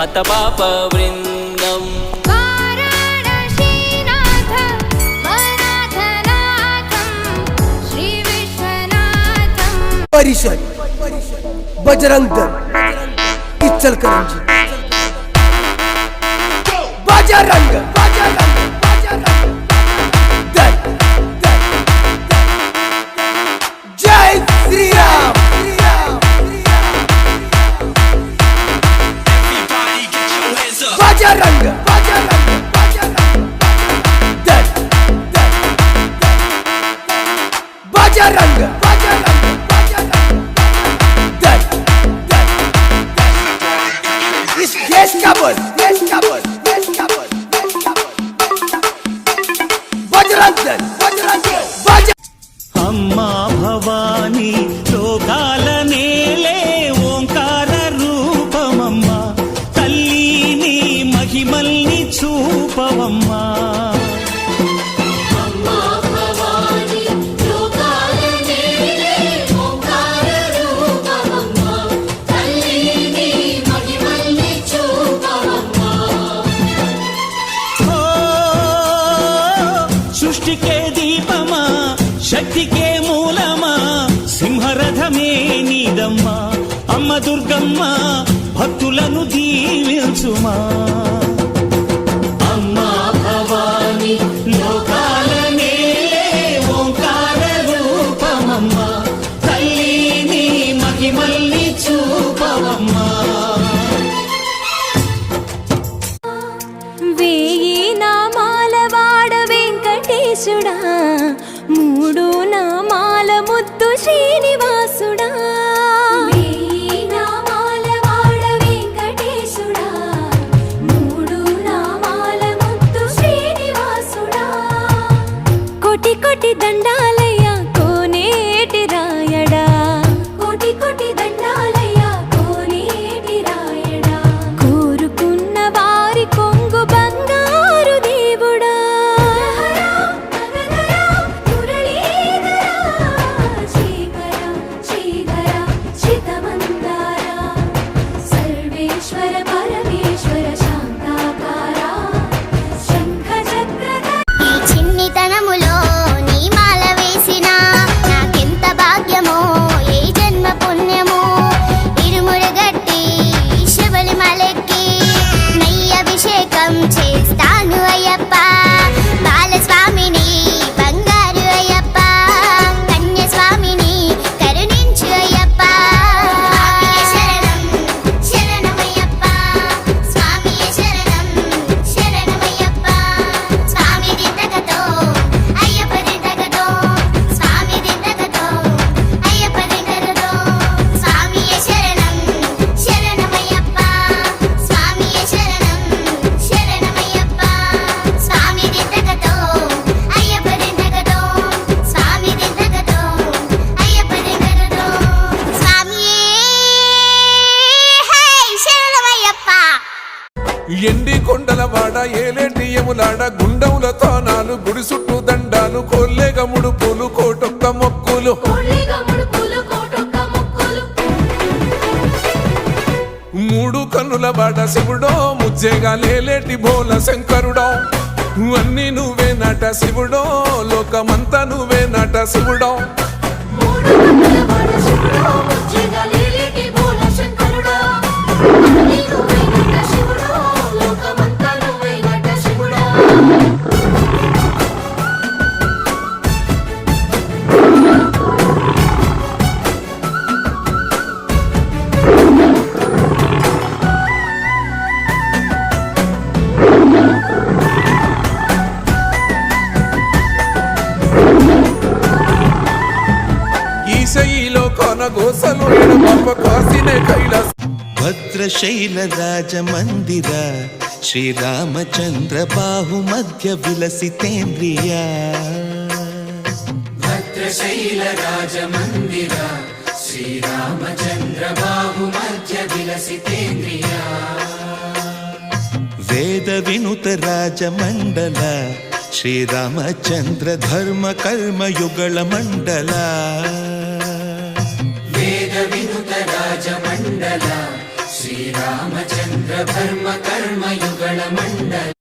हतपापवृन्दम् परिषद बजरंग दल इचलकरंजी बजरंग दल जय श्री राम बजरंग दल बजरंग देश का बोल बजरंग दल अम्मा भवानी लोकाल नेले ओंकार रूपमम्मा तल्ली महिमल्नि चूपवम्मा सृष्टि के दीपमा शक्ति के मूलमा सिंहरथमे नीदम्मा अम्म दुर्गम्म भक्तुలను దీవించుమా अम्मा भवानी लोकाल नेले ओंकार रूपमम्मा तल्ली महिमल्नि చూపవమ్మా వెంకటేశుడా మూడు నామాల ముద్దు శ్రీనివాసుడా వెయ్యి నామాల వాడ వెంకటేశుడా మూడు నామాల ముద్దు శ్రీనివాసుడా కోటి కోటి దండాలయ్య కోనేటి రాయడా కోటి కోటి దండాలయ్య కోనేటి రాయడా కోరుకున్న వారి కొంగు బంగారు దేవుడా చేస్తాను అయ్యప్ప బాలస్వామిని బంగారు అయ్యప్ప కన్యస్వామిని కరుణించు అయ్యప్ప శరణం శరణమయ్యప్ప స్వామి శరణం శరణమయ్యప్ప స్వామి దిద్దగతో అయ్యప్ప దిద్దగతో స్వామి దిద్దగతో అయ్యప్ప దిద్దగతో స్వామి శరణం శరణమయ్యప్ప స్వామి శరణం ఎండి కొండలవాడ ఏలేటి యములాడ గుండముల తానాలు గుడి చుట్టూ దండాలు కొల్లేగ ముడుపులు కోటొక్క మొక్కులు మూడు కన్నుల బాడ శివుడో ముజ్జేగా లేలేటి బోల శంకరుడో అన్ని నువ్వే నట శివుడో లోకమంతా నువ్వే నట శివుడో గోసలు ఎడమప్ప కాసినే కైలాస భద్రశైల రాజ మందిర శ్రీరామచంద్ర బాహు మధ్య విలసితేంద్రియ భద్రశైల రాజ మందిర శ్రీరామచంద్ర బాహు మధ్య విలసితేంద్రియ వేద వినుత రాజ మండల శ్రీరామచంద్ర ధర్మ కర్మ యుగళ మండల వేద వినుత రాజ మండల శ్రీ శ్రీరామచంద్ర ధర్మ కర్మ యుగళ మండల